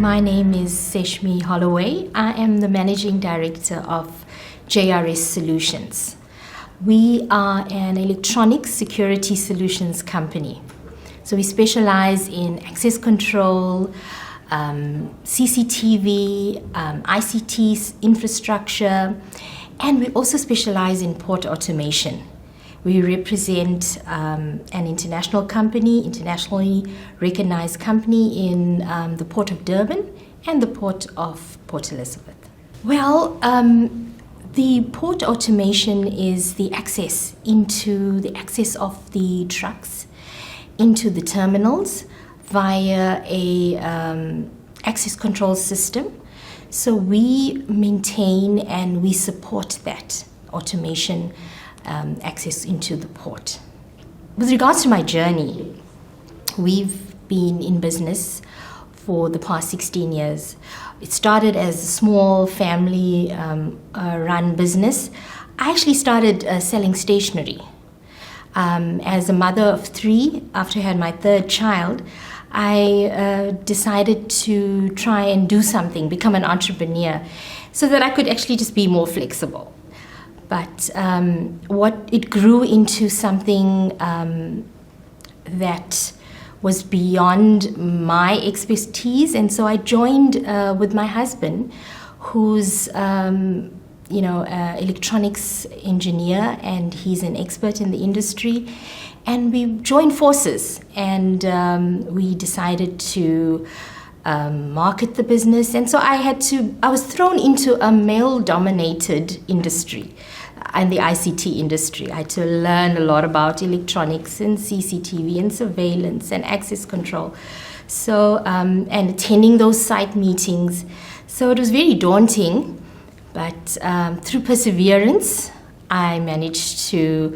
My name is Seshme Holloway. I am the Managing Director of JRS Solutions. We are an electronic security solutions company. So we specialize in access control, CCTV, ICT infrastructure, and we also specialize in port automation. We represent an international company, internationally recognized company in the Port of Durban and the Port of Port Elizabeth. Well, the port automation is the access of the trucks into the terminals via a access control system. So we maintain and we support that automation access into the port. With regards to my journey, we've been in business for the past 16 years. It started as a small family run business. I actually started selling stationery. As a mother of 3, after I had my 3rd child, I decided to try and do something, become an entrepreneur, so that I could actually just be more flexible. But what it grew into something that was beyond my expertise, and so I joined with my husband, who's electronics engineer, and he's an expert in the industry. And we joined forces, and we decided to market the business. And so I was thrown into a male-dominated industry, in the ICT industry. I had to learn a lot about electronics and CCTV and surveillance and access control. So, and attending those site meetings. So it was very daunting, but through perseverance, we managed to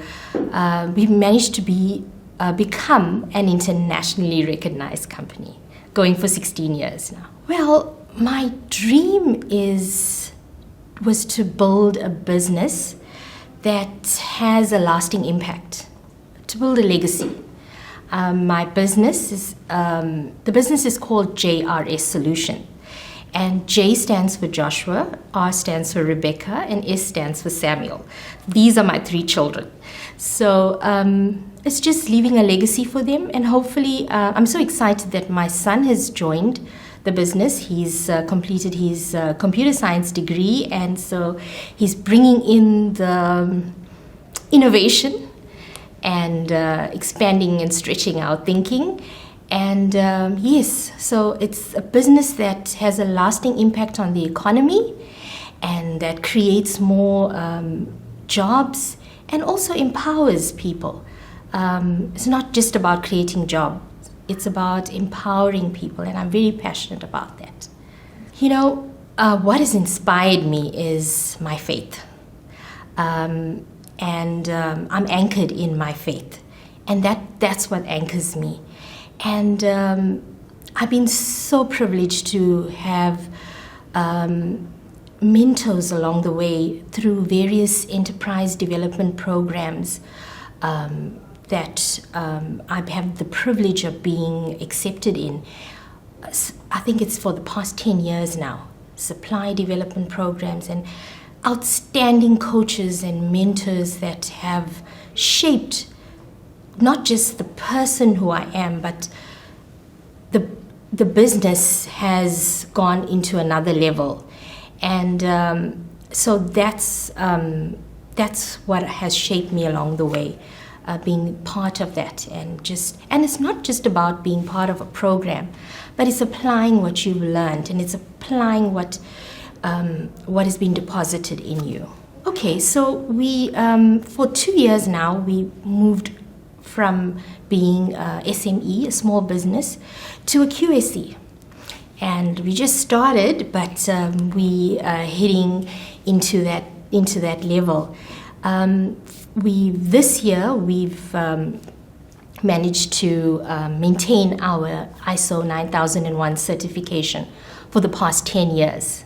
become an internationally recognized company, going for 16 years now. Well, my dream was to build a business that has a lasting impact, to build a legacy. The business is called JRS Solution. And J stands for Joshua, R stands for Rebecca, and S stands for Samuel. These are my 3 children. So it's just leaving a legacy for them. And hopefully, I'm so excited that my son has joined the business. He's completed his computer science degree, and so he's bringing in the innovation and expanding and stretching our thinking. And yes, so it's a business that has a lasting impact on the economy and that creates more jobs and also empowers people. It's not just about creating jobs, it's about empowering people, and I'm very passionate about that. What has inspired me is my faith. And I'm anchored in my faith, and that's what anchors me. And I've been so privileged to have mentors along the way through various enterprise development programs that I have the privilege of being accepted in. I think it's for the past 10 years now. Supply development programs and outstanding coaches and mentors that have shaped not just the person who I am, but the business has gone into another level. And so that's what has shaped me along the way, being part of that. And it's not just about being part of a program, but it's applying what you've learned, and it's applying what has been deposited in you. Okay, so we for 2 years now, we moved from being SME, a small business, to a QSE. And we just started, but we are heading into that level. This year, we've managed to maintain our ISO 9001 certification for the past 10 years.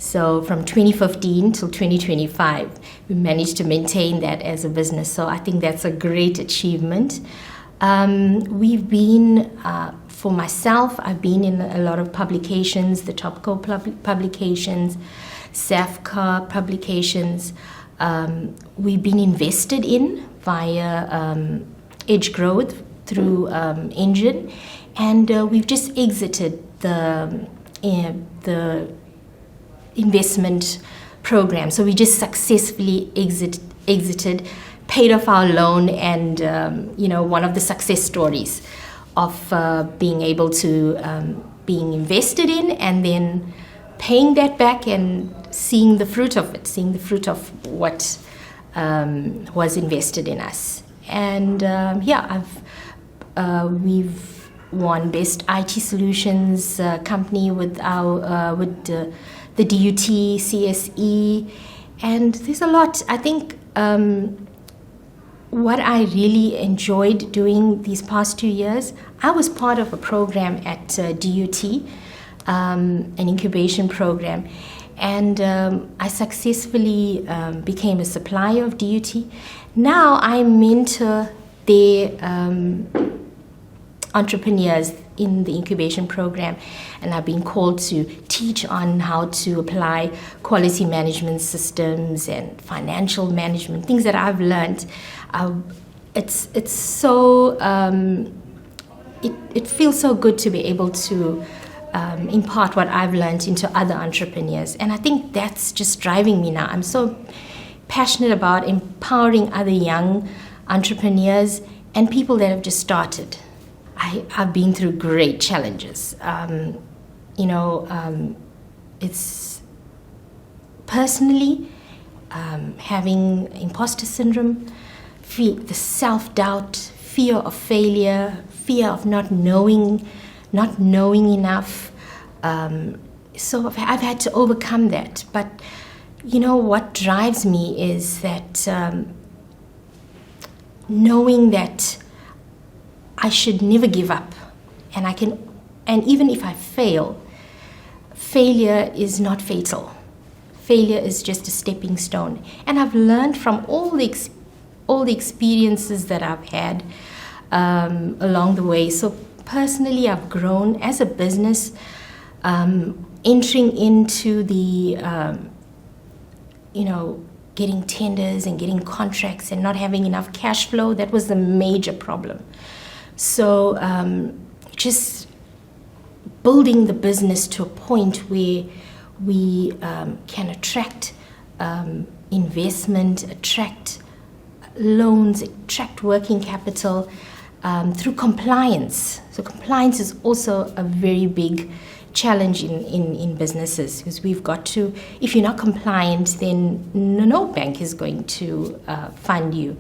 So from 2015 till 2025, we managed to maintain that as a business. So I think that's a great achievement. We've been, for myself, I've been in a lot of publications, the Topco publications, SAFCA publications. We've been invested in via Edge Growth through Engine, and we've just exited the investment program. So we just successfully exited, paid off our loan, and one of the success stories of being able to being invested in and then paying that back and seeing the fruit of it, seeing the fruit of what was invested in us. And we've won Best IT Solutions Company with the DUT, CSE, and there's a lot. I think what I really enjoyed doing these past 2 years, I was part of a program at DUT, an incubation program, and I successfully became a supplier of DUT. Now I mentor their entrepreneurs in the incubation program, and I've been called to teach on how to apply quality management systems and financial management, things that I've learned. It's so it feels so good to be able to impart what I've learned into other entrepreneurs, and I think that's just driving me now. I'm so passionate about empowering other young entrepreneurs and people that have just started. I've been through great challenges. It's personally having imposter syndrome, the self-doubt, fear of failure, fear of not knowing enough. So I've had to overcome that. But what drives me is that knowing that I should never give up, and even if I fail, failure is not fatal. Failure is just a stepping stone. And I've learned from all the experiences that I've had along the way. So personally, I've grown as a business, entering into the getting tenders and getting contracts and not having enough cash flow. That was the major problem. So just building the business to a point where we can attract investment, attract loans, attract working capital through compliance. So compliance is also a very big challenge in businesses, because we've got to, if you're not compliant, then no bank is going to fund you.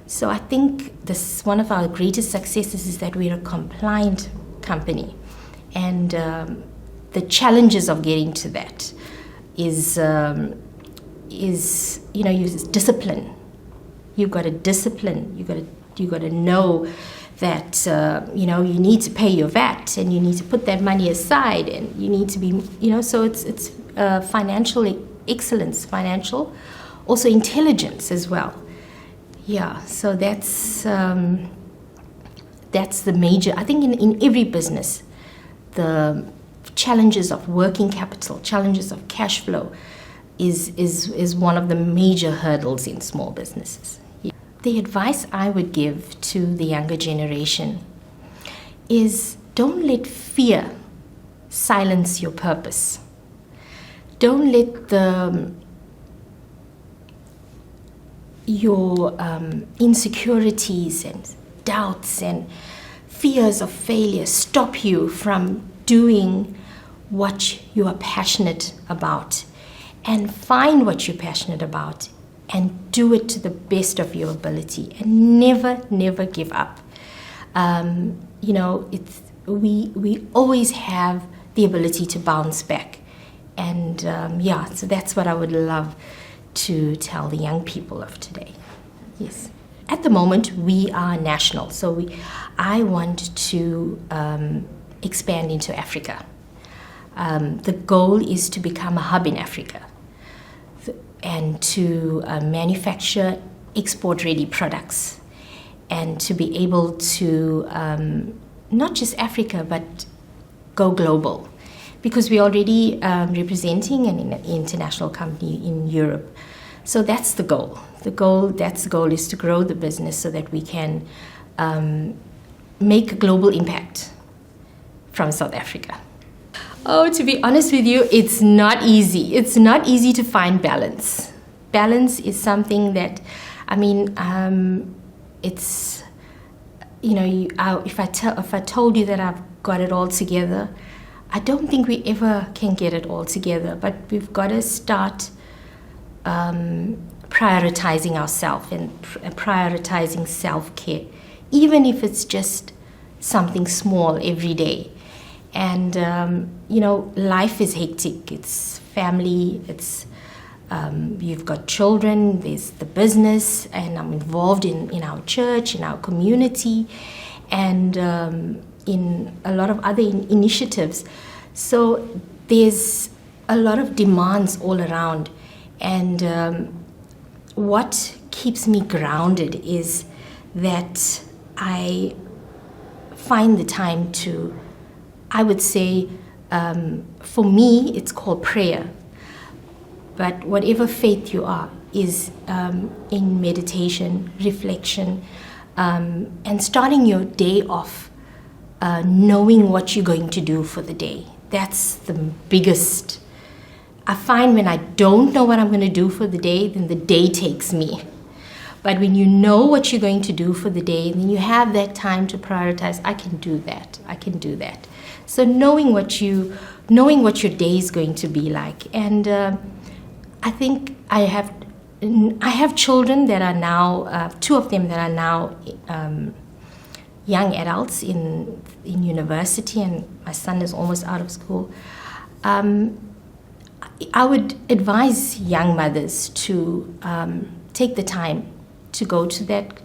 So I think this one of our greatest successes is that we're a compliant company, and the challenges of getting to that is discipline. You've got to discipline. You got to know that you need to pay your VAT, and you need to put that money aside, and you need to be So it's financial excellence, financial, also intelligence as well. Yeah, so that's the major. I think in every business, the challenges of working capital, challenges of cash flow, is one of the major hurdles in small businesses. Yeah. The advice I would give to the younger generation is, don't let fear silence your purpose. Don't let your insecurities and doubts and fears of failure stop you from doing what you are passionate about, and find what you're passionate about and do it to the best of your ability, and never give up. We always have the ability to bounce back, and so that's what I would love to tell the young people of today. Yes. At the moment, we are national, so I want to expand into Africa. The goal is to become a hub in Africa and to manufacture export-ready products and to be able to not just Africa but go global, because we're already representing an international company in Europe. So that's the goal. The goal is to grow the business so that we can make a global impact from South Africa. Oh, to be honest with you, it's not easy. It's not easy to find balance. Balance is something that, it's, if I told you that I've got it all together, I don't think we ever can get it all together. But we've got to start prioritizing ourselves and prioritizing self-care, even if it's just something small every day. And life is hectic. It's family, it's you've got children, there's the business, and I'm involved in our church, in our community, and in a lot of other initiatives. So there's a lot of demands all around, and what keeps me grounded is that I find the time to, I would say, for me, it's called prayer. But whatever faith you are is in meditation, reflection, and starting your day off knowing what you're going to do for the day. That's the biggest. I find when I don't know what I'm going to do for the day, then the day takes me. But when you know what you're going to do for the day, then you have that time to prioritize. I can do that. So knowing what your day is going to be like, and I think I have children that are now, two of them that are now young adults in university, and my son is almost out of school. I would advise young mothers to take the time to go to that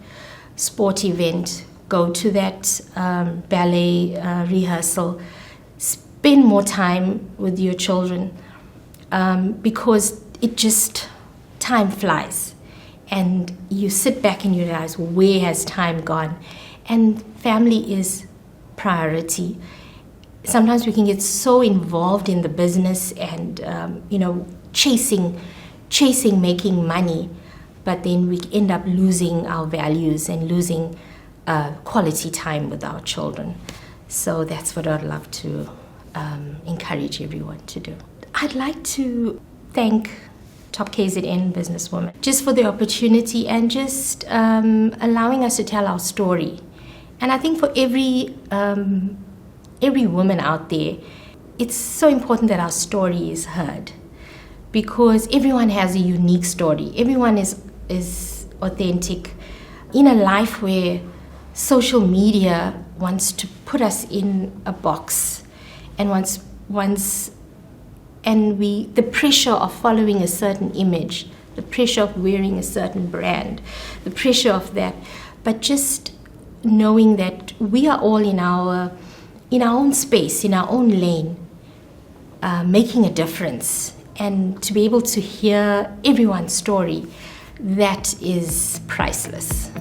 sport event, go to that ballet rehearsal, spend more time with your children, because time flies, and you sit back and you realize, where has time gone? And family is priority. Sometimes we can get so involved in the business and chasing making money, but then we end up losing our values and losing quality time with our children. So that's what I'd love to encourage everyone to do. I'd like to thank Top KZN businesswoman just for the opportunity and just allowing us to tell our story. And I think for every woman out there, it's so important that our story is heard, because everyone has a unique story. Everyone is authentic. In a life where social media wants to put us in a box, and the pressure of following a certain image, the pressure of wearing a certain brand, the pressure of that, but just knowing that we are all in our own space, in our own lane, making a difference, and to be able to hear everyone's story, that is priceless.